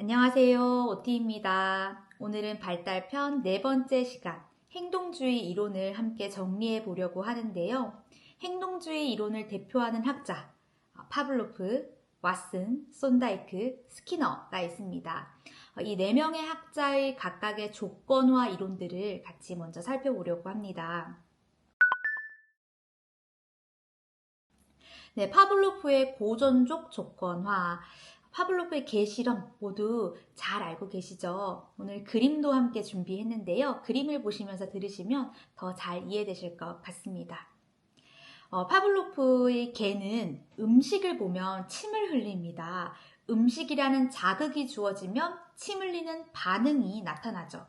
안녕하세요. 오티입니다. 오늘은 발달편 네 번째 시간, 행동주의 이론을 함께 정리해 보려고 하는데요. 행동주의 이론을 대표하는 학자, 파블로프, 왓슨, 손다이크, 스키너가 있습니다. 이 네 명의 학자의 각각의 조건화 이론들을 같이 먼저 살펴보려고 합니다. 네, 파블로프의 고전족 조건화, 파블로프의 개실험 모두 잘 알고 계시죠? 오늘 그림도 함께 준비했는데요. 그림을 보시면서 들으시면 더 잘 이해되실 것 같습니다. 파블로프의 개는 음식을 보면 침을 흘립니다. 음식이라는 자극이 주어지면 침 흘리는 반응이 나타나죠.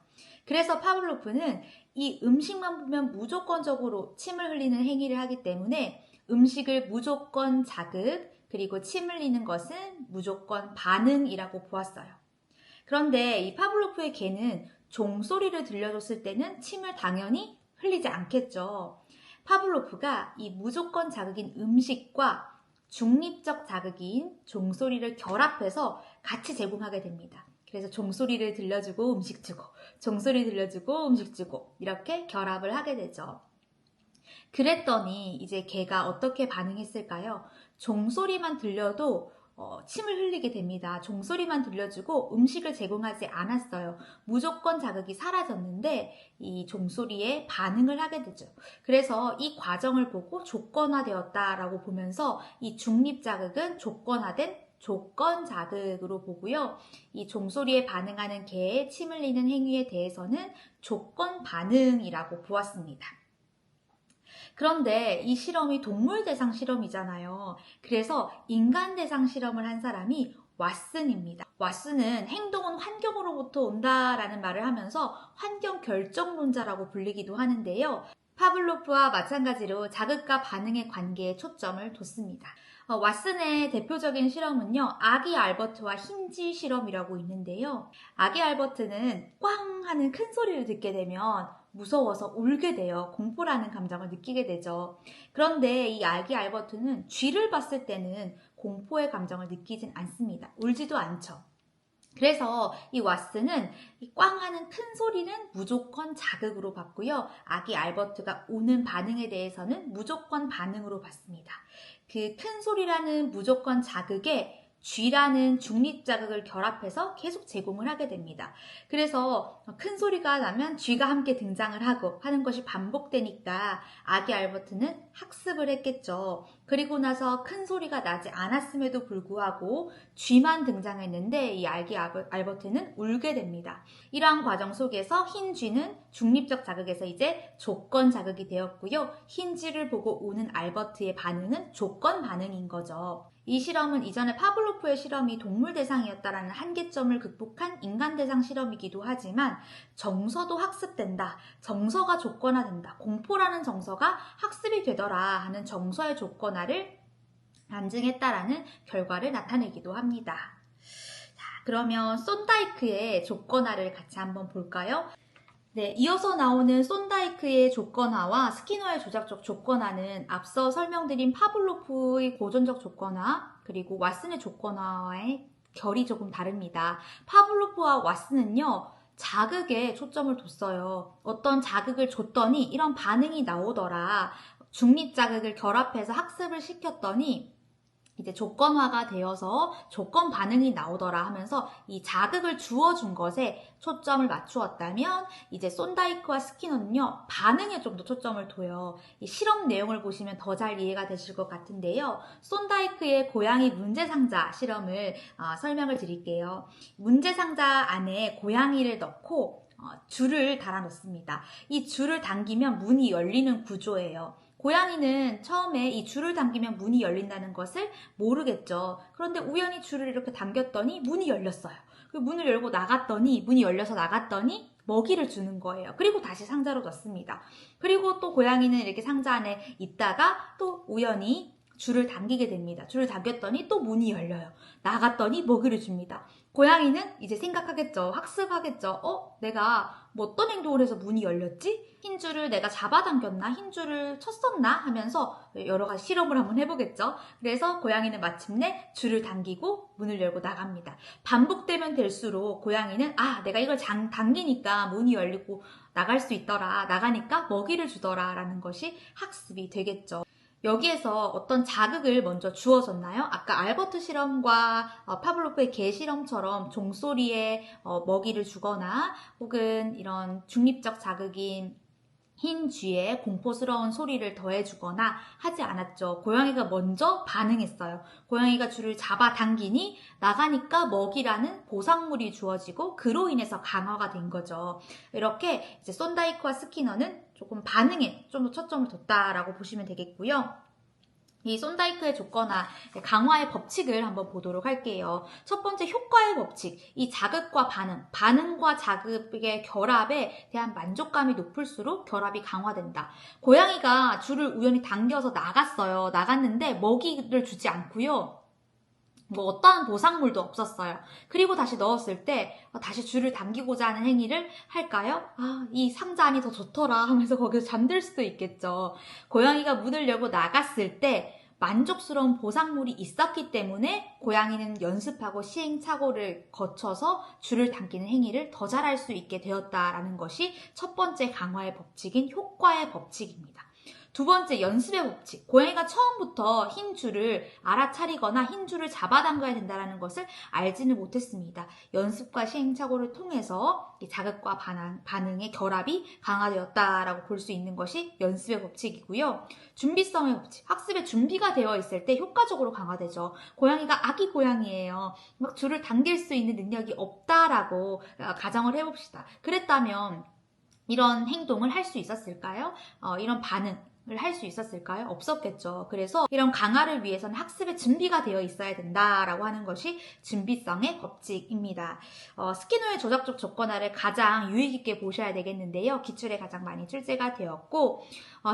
그래서 파블로프는 이 음식만 보면 무조건적으로 침을 흘리는 행위를 하기 때문에 음식을 무조건 자극, 그리고 침 흘리는 것은 무조건 반응이라고 보았어요. 그런데 이 파블로프의 개는 종소리를 들려줬을 때는 침을 당연히 흘리지 않겠죠. 파블로프가 이 무조건 자극인 음식과 중립적 자극인 종소리를 결합해서 같이 제공하게 됩니다. 그래서 종소리를 들려주고 음식 주고, 종소리 들려주고 음식 주고 이렇게 결합을 하게 되죠. 그랬더니 이제 개가 어떻게 반응했을까요? 종소리만 들려도 침을 흘리게 됩니다. 종소리만 들려주고 음식을 제공하지 않았어요. 무조건 자극이 사라졌는데 이 종소리에 반응을 하게 되죠. 그래서 이 과정을 보고 조건화되었다라고 보면서 이 중립 자극은 조건화된 조건 자극으로 보고요. 이 종소리에 반응하는 개의 침 흘리는 행위에 대해서는 조건 반응이라고 보았습니다. 그런데 이 실험이 동물 대상 실험이잖아요. 그래서 인간 대상 실험을 한 사람이 왓슨입니다. 왓슨은 행동은 환경으로부터 온다라는 말을 하면서 환경 결정론자라고 불리기도 하는데요. 파블로프와 마찬가지로 자극과 반응의 관계에 초점을 뒀습니다. 왓슨의 대표적인 실험은요, 아기 알버트와 힌지 실험이라고 있는데요. 아기 알버트는 꽝 하는 큰 소리를 듣게 되면 무서워서 울게 돼요. 공포라는 감정을 느끼게 되죠. 그런데 이 아기 알버트는 쥐를 봤을 때는 공포의 감정을 느끼진 않습니다. 울지도 않죠. 그래서 이 왓슨은 이 꽝 하는 큰 소리는 무조건 자극으로 봤고요. 아기 알버트가 우는 반응에 대해서는 무조건 반응으로 봤습니다. 그 큰 소리라는 무조건 자극에 쥐라는 중립 자극을 결합해서 계속 제공을 하게 됩니다. 그래서 큰 소리가 나면 쥐가 함께 등장을 하고 하는 것이 반복되니까 아기 알버트는 학습을 했겠죠. 그리고 나서 큰 소리가 나지 않았음에도 불구하고 쥐만 등장했는데 이 아기 알버트는 울게 됩니다. 이러한 과정 속에서 흰 쥐는 중립적 자극에서 이제 조건 자극이 되었고요. 흰 쥐를 보고 우는 알버트의 반응은 조건 반응인 거죠. 이 실험은 이전에 파블로프의 실험이 동물 대상이었다라는 한계점을 극복한 인간 대상 실험이기도 하지만 정서도 학습된다, 정서가 조건화된다, 공포라는 정서가 학습이 되더라 하는 정서의 조건화를 반증했다라는 결과를 나타내기도 합니다. 자, 그러면 손다이크의 조건화를 같이 한번 볼까요? 네, 이어서 나오는 손다이크의 조건화와 스키너의 조작적 조건화는 앞서 설명드린 파블로프의 고전적 조건화 그리고 왓슨의 조건화와의 결이 조금 다릅니다. 파블로프와 왓슨은요, 자극에 초점을 뒀어요. 어떤 자극을 줬더니 이런 반응이 나오더라. 중립 자극을 결합해서 학습을 시켰더니 이제 조건화가 되어서 조건 반응이 나오더라 하면서 이 자극을 주어준 것에 초점을 맞추었다면 이제 손다이크와 스키너는요, 반응에 좀 더 초점을 둬요. 이 실험 내용을 보시면 더 잘 이해가 되실 것 같은데요. 손다이크의 고양이 문제상자 실험을 설명을 드릴게요. 문제상자 안에 고양이를 넣고 줄을 달아 놓습니다. 이 줄을 당기면 문이 열리는 구조예요. 고양이는 처음에 이 줄을 당기면 문이 열린다는 것을 모르겠죠. 그런데 우연히 줄을 이렇게 당겼더니 문이 열렸어요. 그 문을 열고 나갔더니 문이 열려서 나갔더니 먹이를 주는 거예요. 그리고 다시 상자로 넣습니다. 그리고 또 고양이는 이렇게 상자 안에 있다가 또 우연히 줄을 당기게 됩니다. 줄을 당겼더니 또 문이 열려요. 나갔더니 먹이를 줍니다. 고양이는 이제 생각하겠죠. 학습하겠죠. 내가 뭐 어떤 행동을 해서 문이 열렸지? 흰 줄을 내가 잡아당겼나? 흰 줄을 쳤었나? 하면서 여러 가지 실험을 한번 해보겠죠. 그래서 고양이는 마침내 줄을 당기고 문을 열고 나갑니다. 반복되면 될수록 고양이는 내가 이걸 당기니까 문이 열리고 나갈 수 있더라. 나가니까 먹이를 주더라. 라는 것이 학습이 되겠죠. 여기에서 어떤 자극을 먼저 주어졌나요? 아까 알버트 실험과 파블로프의 개 실험처럼 종소리에 먹이를 주거나 혹은 이런 중립적 자극인 흰 쥐에 공포스러운 소리를 더해주거나 하지 않았죠. 고양이가 먼저 반응했어요. 고양이가 줄을 잡아당기니 나가니까 먹이라는 보상물이 주어지고 그로 인해서 강화가 된 거죠. 이렇게 이제 썬다이크와 스키너는 조금 반응에 좀 더 초점을 뒀다라고 보시면 되겠고요. 이 썬다이크의 조건화, 강화의 법칙을 한번 보도록 할게요. 첫 번째 효과의 법칙, 이 자극과 반응과 자극의 결합에 대한 만족감이 높을수록 결합이 강화된다. 고양이가 줄을 우연히 당겨서 나갔어요. 나갔는데 먹이를 주지 않고요. 뭐 어떠한 보상물도 없었어요. 그리고 다시 넣었을 때 다시 줄을 당기고자 하는 행위를 할까요? 이 상자 안이 더 좋더라 하면서 거기서 잠들 수도 있겠죠. 고양이가 문을 열고 나갔을 때 만족스러운 보상물이 있었기 때문에 고양이는 연습하고 시행착오를 거쳐서 줄을 당기는 행위를 더 잘할 수 있게 되었다라는 것이 첫 번째 강화의 법칙인 효과의 법칙입니다. 두 번째, 연습의 법칙. 고양이가 처음부터 흰 줄을 알아차리거나 흰 줄을 잡아당겨야 된다는 것을 알지는 못했습니다. 연습과 시행착오를 통해서 자극과 반응의 결합이 강화되었다라고 볼 수 있는 것이 연습의 법칙이고요. 준비성의 법칙. 학습에 준비가 되어 있을 때 효과적으로 강화되죠. 고양이가 아기 고양이예요. 막 줄을 당길 수 있는 능력이 없다라고 가정을 해봅시다. 그랬다면 이런 행동을 할 수 있었을까요? 이런 반응을 할 수 있었을까요? 없었겠죠. 그래서 이런 강화를 위해서는 학습에 준비가 되어 있어야 된다라고 하는 것이 준비성의 법칙입니다. 스키너의 조작적 조건화를 가장 유익 있게 보셔야 되겠는데요. 기출에 가장 많이 출제가 되었고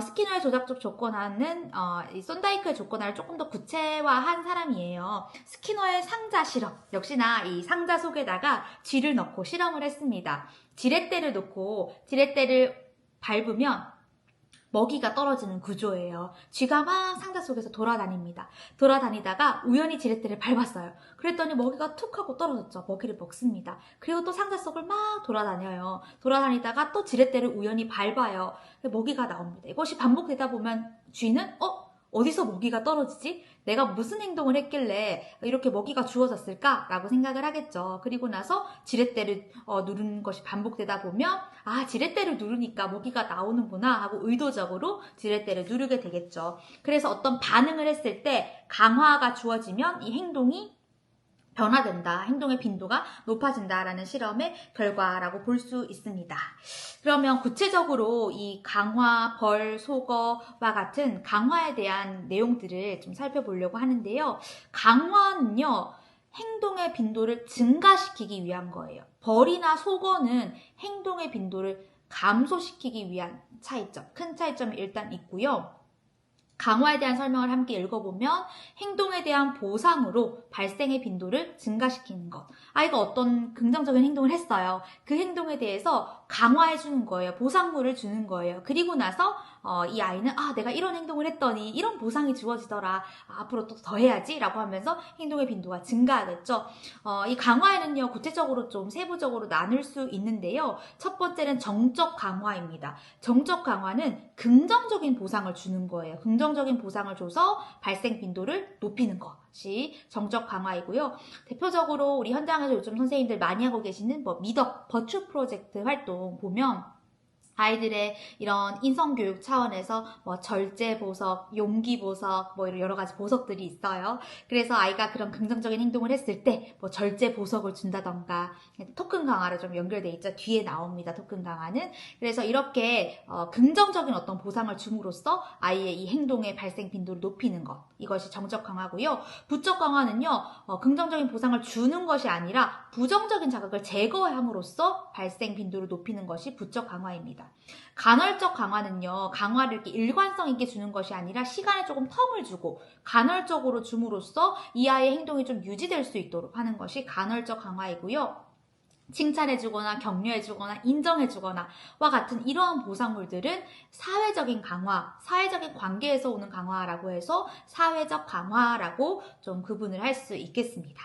스키너의 조작적 조건화는 이 썬다이크의 조건화를 조금 더 구체화한 사람이에요. 스키너의 상자 실험, 역시나 이 상자 속에다가 쥐를 넣고 실험을 했습니다. 지렛대를 놓고 지렛대를 밟으면 먹이가 떨어지는 구조예요. 쥐가 막 상자 속에서 돌아다닙니다. 돌아다니다가 우연히 지렛대를 밟았어요. 그랬더니 먹이가 툭 하고 떨어졌죠. 먹이를 먹습니다. 그리고 또 상자 속을 막 돌아다녀요. 돌아다니다가 또 지렛대를 우연히 밟아요. 먹이가 나옵니다. 이것이 반복되다 보면 쥐는 어디서 먹이가 떨어지지? 내가 무슨 행동을 했길래 이렇게 먹이가 주어졌을까? 라고 생각을 하겠죠. 그리고 나서 지렛대를 누르는 것이 반복되다 보면 지렛대를 누르니까 먹이가 나오는구나 하고 의도적으로 지렛대를 누르게 되겠죠. 그래서 어떤 반응을 했을 때 강화가 주어지면 이 행동이 변화된다. 행동의 빈도가 높아진다라는 실험의 결과라고 볼 수 있습니다. 그러면 구체적으로 이 강화, 벌, 속어와 같은 강화에 대한 내용들을 좀 살펴보려고 하는데요. 강화는요, 행동의 빈도를 증가시키기 위한 거예요. 벌이나 속어는 행동의 빈도를 감소시키기 위한 차이점, 큰 차이점이 일단 있고요. 강화에 대한 설명을 함께 읽어보면 행동에 대한 보상으로 발생의 빈도를 증가시키는 것. 아이가 어떤 긍정적인 행동을 했어요. 그 행동에 대해서 강화해주는 거예요. 보상물을 주는 거예요. 그리고 나서 이 아이는 내가 이런 행동을 했더니 이런 보상이 주어지더라. 앞으로 또 더 해야지 라고 하면서 행동의 빈도가 증가하겠죠. 이 강화에는요, 구체적으로 좀 세부적으로 나눌 수 있는데요. 첫 번째는 정적 강화입니다. 정적 강화는 긍정적인 보상을 주는 거예요. 긍정적인 보상을 줘서 발생 빈도를 높이는 것이 정적 강화이고요. 대표적으로 우리 현장에서 요즘 선생님들 많이 하고 계시는 미덕 버추 프로젝트 활동 보면 아이들의 이런 인성교육 차원에서 절제보석, 용기보석, 이런 여러 가지 보석들이 있어요. 그래서 아이가 그런 긍정적인 행동을 했을 때 절제보석을 준다던가, 토큰 강화로 좀 연결돼 있죠. 뒤에 나옵니다. 토큰 강화는. 그래서 이렇게 긍정적인 어떤 보상을 줌으로써 아이의 이 행동의 발생 빈도를 높이는 것. 이것이 정적 강화고요. 부적 강화는요, 긍정적인 보상을 주는 것이 아니라 부정적인 자극을 제거함으로써 발생 빈도를 높이는 것이 부적 강화입니다. 간헐적 강화는요, 강화를 이렇게 일관성 있게 주는 것이 아니라 시간에 조금 텀을 주고 간헐적으로 줌으로써 이 아이의 행동이 좀 유지될 수 있도록 하는 것이 간헐적 강화이고요. 칭찬해주거나 격려해주거나 인정해주거나 와 같은 이러한 보상물들은 사회적인 강화, 사회적인 관계에서 오는 강화라고 해서 사회적 강화라고 좀 구분을 할 수 있겠습니다.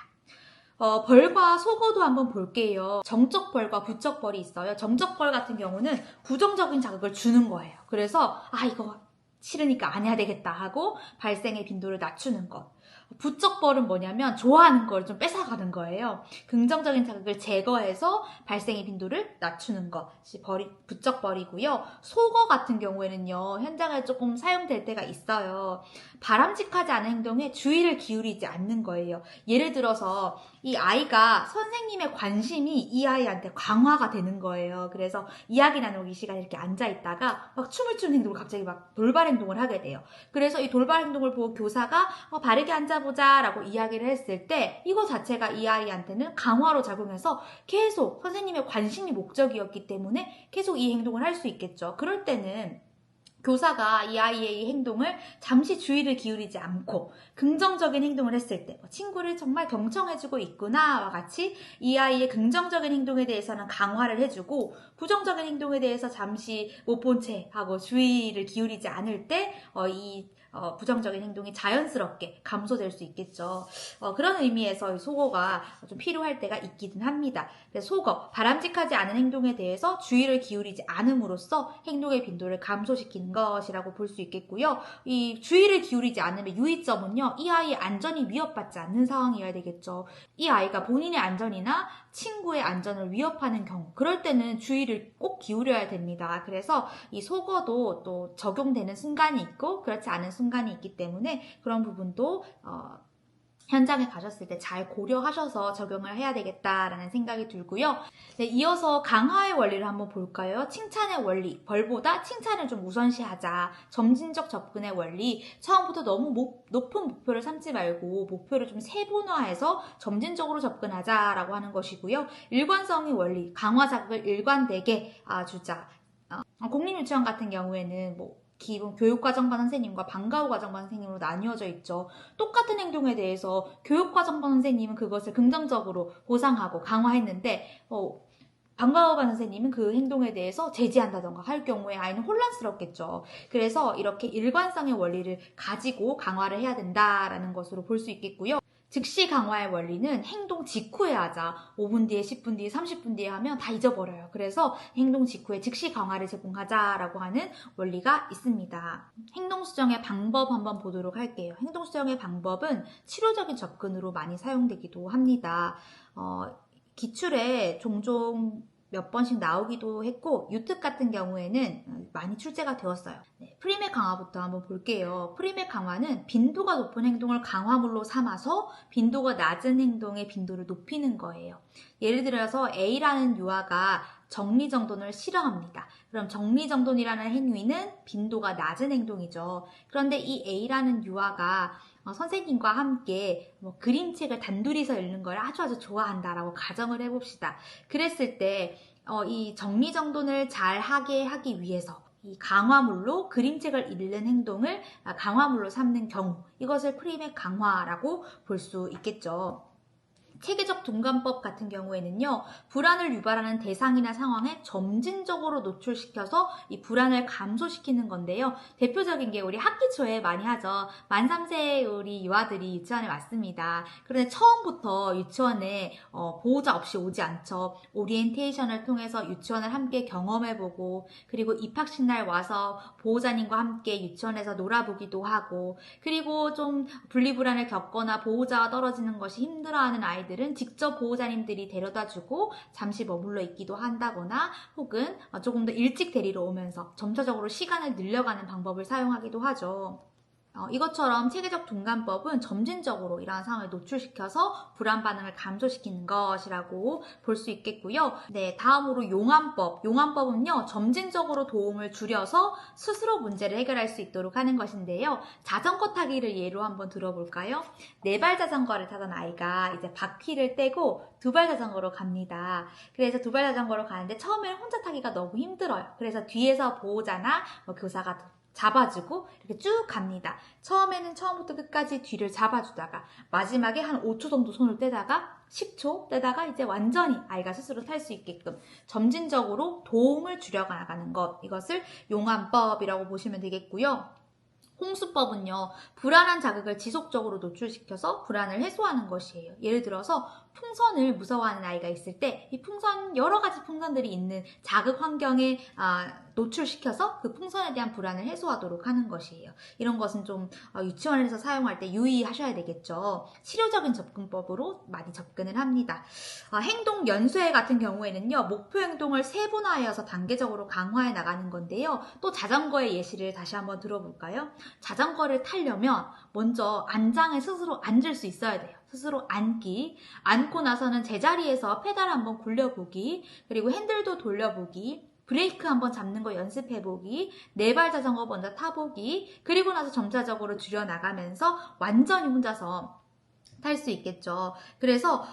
벌과 속어도 한번 볼게요. 정적 벌과 부적 벌이 있어요. 정적 벌 같은 경우는 부정적인 자극을 주는 거예요. 그래서 이거 싫으니까 안 해야 되겠다 하고 발생의 빈도를 낮추는 것. 부적 벌은 뭐냐면 좋아하는 걸 좀 뺏어가는 거예요. 긍정적인 자극을 제거해서 발생의 빈도를 낮추는 것이 부적 벌이고요. 속어 같은 경우에는요, 현장에 조금 사용될 때가 있어요. 바람직하지 않은 행동에 주의를 기울이지 않는 거예요. 예를 들어서 이 아이가 선생님의 관심이 이 아이한테 강화가 되는 거예요. 그래서 이야기 나누기 시간에 이렇게 앉아있다가 막 춤을 추는 행동을 갑자기 막 돌발 행동을 하게 돼요. 그래서 이 돌발 행동을 보고 교사가 바르게 앉아보자 라고 이야기를 했을 때 이거 자체가 이 아이한테는 강화로 작용해서 계속 선생님의 관심이 목적이었기 때문에 계속 이 행동을 할 수 있겠죠. 그럴 때는 교사가 이 아이의 이 행동을 잠시 주의를 기울이지 않고 긍정적인 행동을 했을 때 친구를 정말 경청해주고 있구나와 같이 이 아이의 긍정적인 행동에 대해서는 강화를 해주고 부정적인 행동에 대해서 잠시 못 본 채 하고 주의를 기울이지 않을 때 부정적인 행동이 자연스럽게 감소될 수 있겠죠. 그런 의미에서 속어가 좀 필요할 때가 있기는 합니다. 그래서 속어, 바람직하지 않은 행동에 대해서 주의를 기울이지 않음으로써 행동의 빈도를 감소시키는 것이라고 볼 수 있겠고요. 이 주의를 기울이지 않으면 유의점은요, 이 아이의 안전이 위협받지 않는 상황이어야 되겠죠. 이 아이가 본인의 안전이나 친구의 안전을 위협하는 경우, 그럴 때는 주의를 꼭 기울여야 됩니다. 그래서 이 속어도 또 적용되는 순간이 있고 그렇지 않은 순간이 있기 때문에 그런 부분도 현장에 가셨을 때 잘 고려하셔서 적용을 해야 되겠다라는 생각이 들고요. 네, 이어서 강화의 원리를 한번 볼까요? 칭찬의 원리, 벌보다 칭찬을 좀 우선시하자. 점진적 접근의 원리, 처음부터 너무 높은 목표를 삼지 말고 목표를 좀 세분화해서 점진적으로 접근하자라고 하는 것이고요. 일관성의 원리, 강화 자극을 일관되게 주자. 공립유치원 같은 경우에는 기본 교육과정반 선생님과 방과후 과정반 선생님으로 나뉘어져 있죠. 똑같은 행동에 대해서 교육과정반 선생님은 그것을 긍정적으로 보상하고 강화했는데 방과후반 선생님은 그 행동에 대해서 제지한다던가 할 경우에 아이는 혼란스럽겠죠. 그래서 이렇게 일관성의 원리를 가지고 강화를 해야 된다라는 것으로 볼 수 있겠고요. 즉시 강화의 원리는 행동 직후에 하자. 5분 뒤에, 10분 뒤에, 30분 뒤에 하면 다 잊어버려요. 그래서 행동 직후에 즉시 강화를 제공하자라고 하는 원리가 있습니다. 행동 수정의 방법 한번 보도록 할게요. 행동 수정의 방법은 치료적인 접근으로 많이 사용되기도 합니다. 기출에 종종 몇 번씩 나오기도 했고 유특 같은 경우에는 많이 출제가 되었어요. 프리맥 강화부터 한번 볼게요. 프리맥 강화는 빈도가 높은 행동을 강화물로 삼아서 빈도가 낮은 행동의 빈도를 높이는 거예요. 예를 들어서 A라는 유아가 정리정돈을 싫어합니다. 그럼 정리정돈이라는 행위는 빈도가 낮은 행동이죠. 그런데 이 A라는 유아가 선생님과 함께 그림책을 단둘이서 읽는 걸 아주 좋아한다라고 가정을 해봅시다. 그랬을 때 이 정리정돈을 잘 하게 하기 위해서 이 강화물로 그림책을 읽는 행동을 강화물로 삼는 경우, 이것을 프리맥 강화라고 볼 수 있겠죠. 체계적 둔감법 같은 경우에는요, 불안을 유발하는 대상이나 상황에 점진적으로 노출시켜서 이 불안을 감소시키는 건데요. 대표적인 게 우리 학기 초에 많이 하죠. 만 3세 우리 유아들이 유치원에 왔습니다. 그런데 처음부터 유치원에 보호자 없이 오지 않죠. 오리엔테이션을 통해서 유치원을 함께 경험해보고, 그리고 입학식 날 와서 보호자님과 함께 유치원에서 놀아보기도 하고, 그리고 좀 분리불안을 겪거나 보호자와 떨어지는 것이 힘들어하는 아이들은 직접 보호자님들이 데려다주고 잠시 머물러 있기도 한다거나 혹은 조금 더 일찍 데리러 오면서 점차적으로 시간을 늘려가는 방법을 사용하기도 하죠. 이것처럼 체계적 둔감법은 점진적으로 이러한 상황을 노출시켜서 불안 반응을 감소시키는 것이라고 볼 수 있겠고요. 네, 다음으로 용암법. 용암법은요, 점진적으로 도움을 줄여서 스스로 문제를 해결할 수 있도록 하는 것인데요. 자전거 타기를 예로 한번 들어볼까요? 4발 자전거를 타던 아이가 이제 바퀴를 떼고 2발 자전거로 갑니다. 그래서 2발 자전거로 가는데 처음에는 혼자 타기가 너무 힘들어요. 그래서 뒤에서 보호자나 교사가 잡아주고 이렇게 쭉 갑니다. 처음에는 처음부터 끝까지 뒤를 잡아주다가 마지막에 한 5초 정도 손을 떼다가 10초 떼다가 이제 완전히 아이가 스스로 탈 수 있게끔 점진적으로 도움을 줄여가 나가는 것, 이것을 용암법이라고 보시면 되겠고요. 홍수법은요, 불안한 자극을 지속적으로 노출시켜서 불안을 해소하는 것이에요. 예를 들어서 풍선을 무서워하는 아이가 있을 때 이 풍선, 여러 가지 풍선들이 있는 자극 환경에 노출시켜서 그 풍선에 대한 불안을 해소하도록 하는 것이에요. 이런 것은 좀 유치원에서 사용할 때 유의하셔야 되겠죠. 치료적인 접근법으로 많이 접근을 합니다. 행동 연쇄 같은 경우에는요, 목표 행동을 세분화하여서 단계적으로 강화해 나가는 건데요. 또 자전거의 예시를 다시 한번 들어볼까요? 자전거를 타려면 먼저 안장에 스스로 앉을 수 있어야 돼요. 스스로 앉기, 앉고 나서는 제자리에서 페달 한번 굴려보기, 그리고 핸들도 돌려보기, 브레이크 한번 잡는 거 연습해보기, 4발 자전거 먼저 타보기, 그리고 나서 점차적으로 줄여나가면서 완전히 혼자서 탈 수 있겠죠. 그래서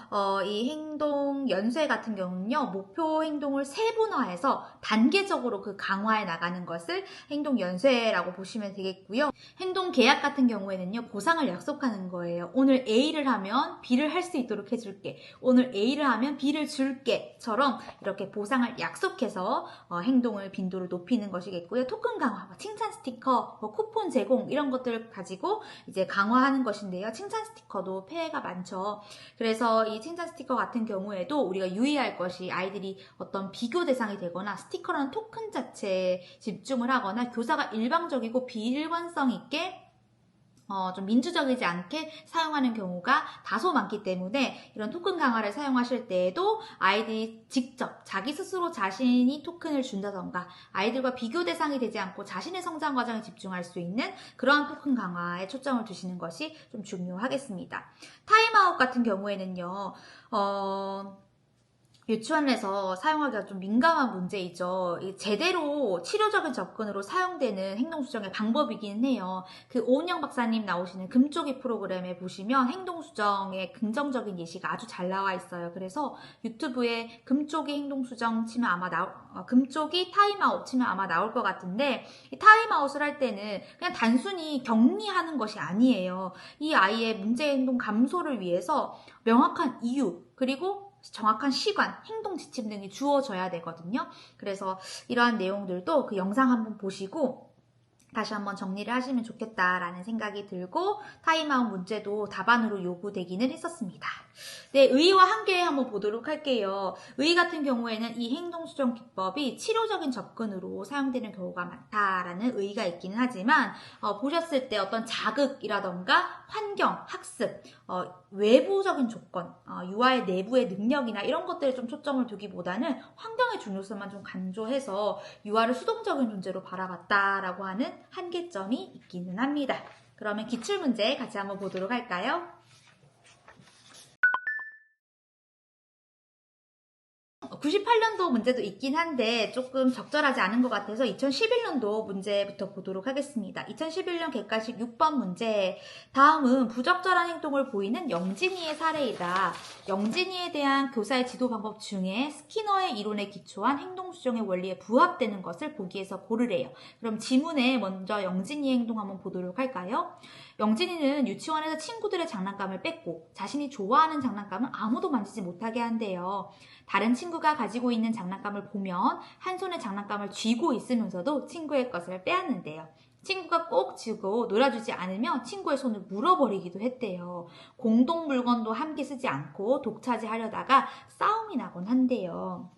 이 행동 연쇄 같은 경우는요, 목표 행동을 세분화해서 단계적으로 그 강화해 나가는 것을 행동 연쇄라고 보시면 되겠고요. 행동 계약 같은 경우에는요, 보상을 약속하는 거예요. 오늘 A를 하면 B를 할 수 있도록 해줄게. 오늘 A를 하면 B를 줄게.처럼 이렇게 보상을 약속해서 행동을 빈도를 높이는 것이겠고요. 토큰 강화, 칭찬 스티커, 쿠폰 제공 이런 것들을 가지고 이제 강화하는 것인데요. 칭찬 스티커도 폐해가 많죠. 그래서 이 칭찬 스티커 같은 경우에도 우리가 유의할 것이 아이들이 어떤 비교 대상이 되거나 스티커라는 토큰 자체에 집중을 하거나 교사가 일방적이고 비일관성 있게 좀 민주적이지 않게 사용하는 경우가 다소 많기 때문에 이런 토큰 강화를 사용하실 때에도 아이들이 직접 자기 스스로 자신이 토큰을 준다던가 아이들과 비교 대상이 되지 않고 자신의 성장 과정에 집중할 수 있는 그러한 토큰 강화에 초점을 두시는 것이 좀 중요하겠습니다. 타임아웃 같은 경우에는요, 유치원에서 사용하기가 좀 민감한 문제이죠. 제대로 치료적인 접근으로 사용되는 행동수정의 방법이긴 해요. 그 오은영 박사님 나오시는 금쪽이 프로그램에 보시면 행동수정의 긍정적인 예시가 아주 잘 나와 있어요. 그래서 유튜브에 금쪽이 행동수정 치면 아마 금쪽이 타임아웃 치면 아마 나올 것 같은데, 이 타임아웃을 할 때는 그냥 단순히 격리하는 것이 아니에요. 이 아이의 문제 행동 감소를 위해서 명확한 이유, 그리고 정확한 시간, 행동 지침 등이 주어져야 되거든요. 그래서 이러한 내용들도 그 영상 한번 보시고 다시 한번 정리를 하시면 좋겠다라는 생각이 들고, 타임아웃 문제도 답안으로 요구되기는 했었습니다. 네, 의의와 한계 한번 보도록 할게요. 의의 같은 경우에는 이 행동수정 기법이 치료적인 접근으로 사용되는 경우가 많다라는 의의가 있기는 하지만 보셨을 때 어떤 자극이라던가 환경, 학습, 외부적인 조건, 유아의 내부의 능력이나 이런 것들에 좀 초점을 두기보다는 환경의 중요성만 좀 강조해서 유아를 수동적인 존재로 바라봤다라고 하는 한계점이 있기는 합니다. 그러면 기출문제 같이 한번 보도록 할까요? 98년도 문제도 있긴 한데 조금 적절하지 않은 것 같아서 2011년도 문제부터 보도록 하겠습니다. 2011년 객관식 6번 문제. 다음은 부적절한 행동을 보이는 영진이의 사례이다. 영진이에 대한 교사의 지도 방법 중에 스키너의 이론에 기초한 행동수정의 원리에 부합되는 것을 보기에서 고르래요. 그럼 지문에 먼저 영진이의 행동 한번 보도록 할까요? 영진이는 유치원에서 친구들의 장난감을 뺏고 자신이 좋아하는 장난감은 아무도 만지지 못하게 한대요. 다른 친구가 가지고 있는 장난감을 보면 한 손에 장난감을 쥐고 있으면서도 친구의 것을 빼앗는데요. 친구가 꼭 쥐고 놀아주지 않으면 친구의 손을 물어버리기도 했대요. 공동 물건도 함께 쓰지 않고 독차지하려다가 싸움이 나곤 한대요.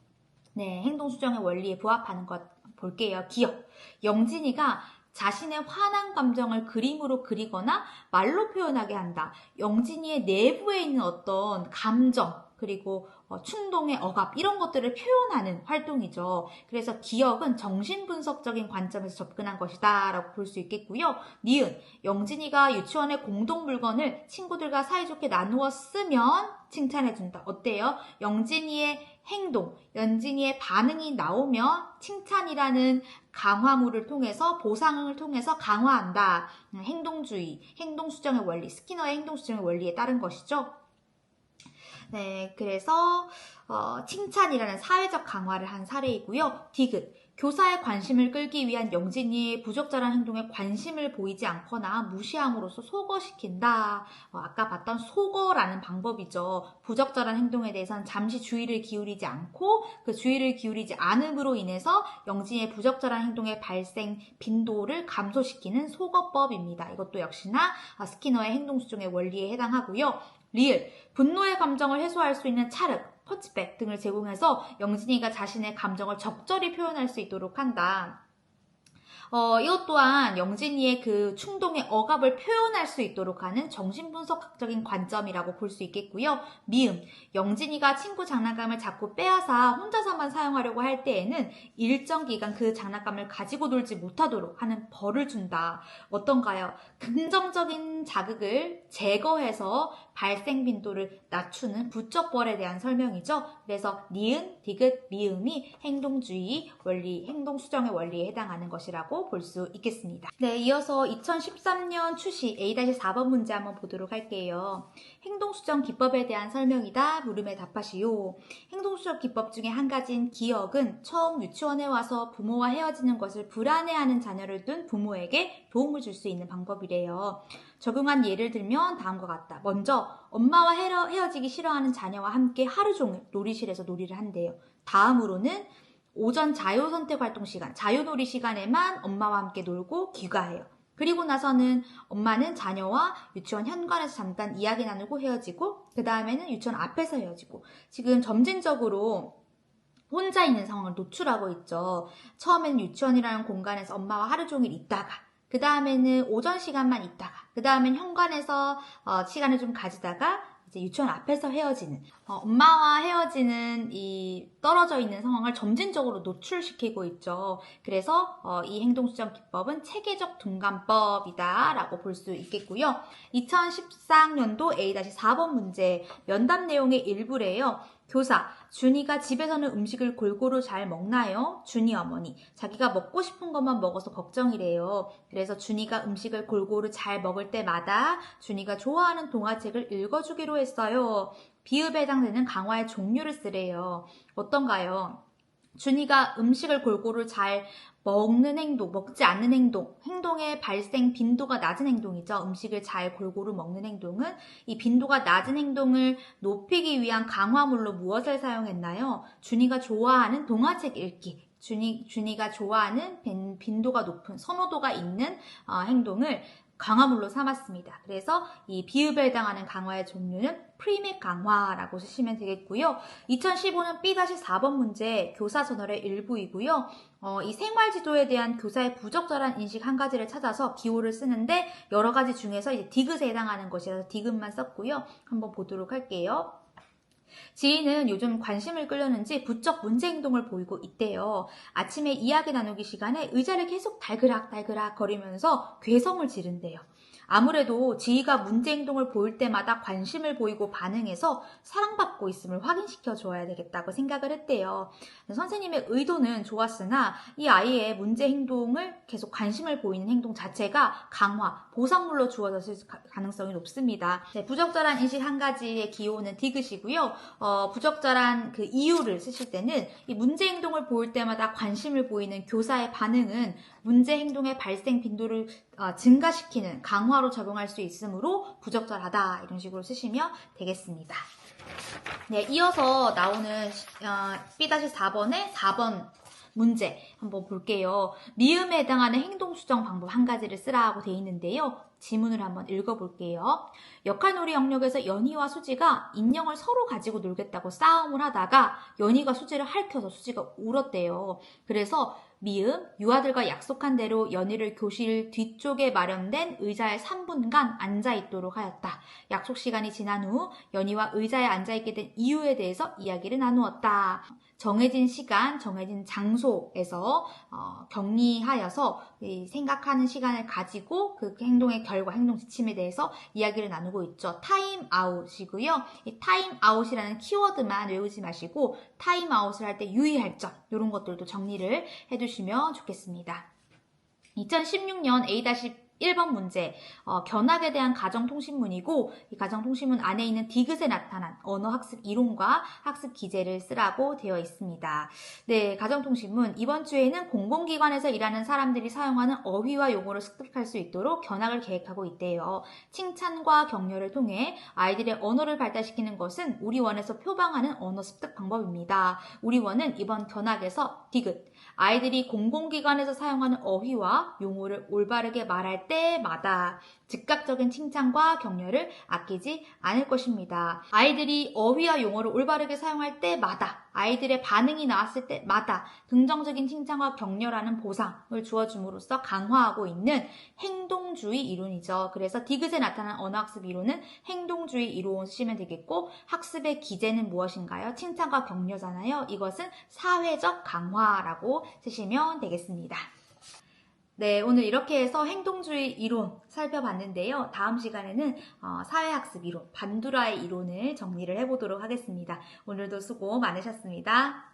네, 행동수정의 원리에 부합하는 것 볼게요. 기억. 영진이가 자신의 화난 감정을 그림으로 그리거나 말로 표현하게 한다. 영진이의 내부에 있는 어떤 감정, 그리고 충동의 억압 이런 것들을 표현하는 활동이죠. 그래서 기억은 정신분석적인 관점에서 접근한 것이다 라고 볼 수 있겠고요. 니은, 영진이가 유치원의 공동 물건을 친구들과 사이좋게 나누어 쓰면 칭찬해준다. 어때요? 영진이의 행동, 영진이의 반응이 나오면 칭찬이라는 강화물을 통해서 보상을 통해서 강화한다. 행동주의, 행동수정의 원리, 스키너의 행동수정의 원리에 따른 것이죠. 네, 그래서 칭찬이라는 사회적 강화를 한 사례이고요. 디귿, 교사의 관심을 끌기 위한 영진이의 부적절한 행동에 관심을 보이지 않거나 무시함으로써 소거시킨다. 아까 봤던 소거라는 방법이죠. 부적절한 행동에 대해서는 잠시 주의를 기울이지 않고 그 주의를 기울이지 않음으로 인해서 영진이의 부적절한 행동의 발생 빈도를 감소시키는 소거법입니다. 이것도 역시나 스키너의 행동수정의 원리에 해당하고요. 리을, 분노의 감정을 해소할 수 있는 찰흙, 터치백 등을 제공해서 영진이가 자신의 감정을 적절히 표현할 수 있도록 한다. 이것 또한 영진이의 그 충동의 억압을 표현할 수 있도록 하는 정신분석학적인 관점이라고 볼 수 있겠고요. 미음, 영진이가 친구 장난감을 자꾸 빼앗아 혼자서만 사용하려고 할 때에는 일정 기간 그 장난감을 가지고 놀지 못하도록 하는 벌을 준다. 어떤가요? 긍정적인 자극을 제거해서 발생 빈도를 낮추는 부적벌에 대한 설명이죠. 그래서 니은, 디귿, 미음이 행동주의 원리, 행동수정의 원리에 해당하는 것이라고 볼 수 있겠습니다. 네, 이어서 2013년 추시 A-4번 문제 한번 보도록 할게요. 행동수정 기법에 대한 설명이다. 물음에 답하시오. 행동수정 기법 중에 한 가지인 기억은 처음 유치원에 와서 부모와 헤어지는 것을 불안해하는 자녀를 둔 부모에게 도움을 줄 수 있는 방법이래요. 적용한 예를 들면 다음과 같다. 먼저 엄마와 헤어지기 싫어하는 자녀와 함께 하루 종일 놀이실에서 놀이를 한대요. 다음으로는 오전 자유선택활동 시간, 자유놀이 시간에만 엄마와 함께 놀고 귀가해요. 그리고 나서는 엄마는 자녀와 유치원 현관에서 잠깐 이야기 나누고 헤어지고 그 다음에는 유치원 앞에서 헤어지고 지금 점진적으로 혼자 있는 상황을 노출하고 있죠. 처음에는 유치원이라는 공간에서 엄마와 하루 종일 있다가 그 다음에는 오전 시간만 있다가 그 다음엔 현관에서 시간을 좀 가지다가 이제 유치원 앞에서 헤어지는 엄마와 헤어지는 이 떨어져 있는 상황을 점진적으로 노출시키고 있죠. 그래서 이 행동수정 기법은 체계적 둔감법이다 라고 볼 수 있겠고요. 2014년도 A-4번 문제 면담 내용의 일부래요. 교사, 준이가 집에서는 음식을 골고루 잘 먹나요? 준이 어머니, 자기가 먹고 싶은 것만 먹어서 걱정이래요. 그래서 준이가 음식을 골고루 잘 먹을 때마다 준이가 좋아하는 동화책을 읽어주기로 했어요. 비읍에 해당되는 강화의 종류를 쓰래요. 어떤가요? 준이가 음식을 골고루 잘 먹는 행동, 먹지 않는 행동, 행동의 발생 빈도가 낮은 행동이죠. 음식을 잘 골고루 먹는 행동은 이 빈도가 낮은 행동을 높이기 위한 강화물로 무엇을 사용했나요? 준이가 좋아하는 동화책 읽기. 준이가 좋아하는 빈도가 높은, 선호도가 있는 행동을 강화물로 삼았습니다. 그래서 이 비읍에 해당하는 강화의 종류는 프리맥 강화라고 쓰시면 되겠고요. 2015년 B-4번 문제 교사선언의 일부이고요. 이 생활지도에 대한 교사의 부적절한 인식 한 가지를 찾아서 기호를 쓰는데 여러 가지 중에서 이제 디귿에 해당하는 것이라서 디귿만 썼고요. 한번 보도록 할게요. 지인은 요즘 관심을 끌렸는지 부쩍 문제 행동을 보이고 있대요. 아침에 이야기 나누기 시간에 의자를 계속 달그락 거리면서 괴성을 지른대요. 아무래도 지희가 문제 행동을 보일 때마다 관심을 보이고 반응해서 사랑받고 있음을 확인시켜 줘야 되겠다고 생각을 했대요. 선생님의 의도는 좋았으나 이 아이의 문제 행동을 계속 관심을 보이는 행동 자체가 강화, 보상물로 주어졌을 가능성이 높습니다. 네, 부적절한 인식 한 가지의 기호는 디귿이고요. 부적절한 그 이유를 쓰실 때는 이 문제 행동을 보일 때마다 관심을 보이는 교사의 반응은 문제 행동의 발생 빈도를 증가시키는 강화로 적용할 수 있으므로 부적절하다 이런 식으로 쓰시면 되겠습니다. 네, 이어서 나오는 B-4번의 4번 문제 한번 볼게요. 미음에 해당하는 행동 수정 방법 한 가지를 쓰라고 되어 있는데요. 지문을 한번 읽어볼게요. 역할놀이 영역에서 연희와 수지가 인형을 서로 가지고 놀겠다고 싸움을 하다가 연희가 수지를 핥혀서 수지가 울었대요. 그래서 미음, 유아들과 약속한 대로 연희를 교실 뒤쪽에 마련된 의자에 3분간 앉아있도록 하였다. 약속 시간이 지난 후 연희와 의자에 앉아있게 된 이유에 대해서 이야기를 나누었다. 정해진 시간, 정해진 장소에서 격리하여서 생각하는 시간을 가지고 그 행동의 결과, 행동 지침에 대해서 이야기를 나누고 있죠. 타임아웃이고요. 이 타임아웃이라는 키워드만 외우지 마시고 타임아웃을 할 때 유의할 점 이런 것들도 정리를 해두시면 좋겠습니다. 2016년 A-1번 문제, 견학에 대한 가정통신문이고 이 가정통신문 안에 있는 디귿에 나타난 언어학습 이론과 학습 기제를 쓰라고 되어 있습니다. 네, 가정통신문 이번 주에는 공공기관에서 일하는 사람들이 사용하는 어휘와 용어를 습득할 수 있도록 견학을 계획하고 있대요. 칭찬과 격려를 통해 아이들의 언어를 발달시키는 것은 우리 원에서 표방하는 언어 습득 방법입니다. 우리 원은 이번 견학에서 디귿, 아이들이 공공기관에서 사용하는 어휘와 용어를 올바르게 말할 때마다 즉각적인 칭찬과 격려를 아끼지 않을 것입니다. 아이들이 어휘와 용어를 올바르게 사용할 때마다, 아이들의 반응이 나왔을 때마다 긍정적인 칭찬과 격려라는 보상을 주어줌으로써 강화하고 있는 행동주의 이론이죠. 그래서 디귿에 나타난 언어학습 이론은 행동주의 이론 쓰시면 되겠고, 학습의 기제는 무엇인가요? 칭찬과 격려잖아요. 이것은 사회적 강화라고 쓰시면 되겠습니다. 네, 오늘 이렇게 해서 행동주의 이론 살펴봤는데요. 다음 시간에는 사회학습 이론, 반두라의 이론을 정리를 해보도록 하겠습니다. 오늘도 수고 많으셨습니다.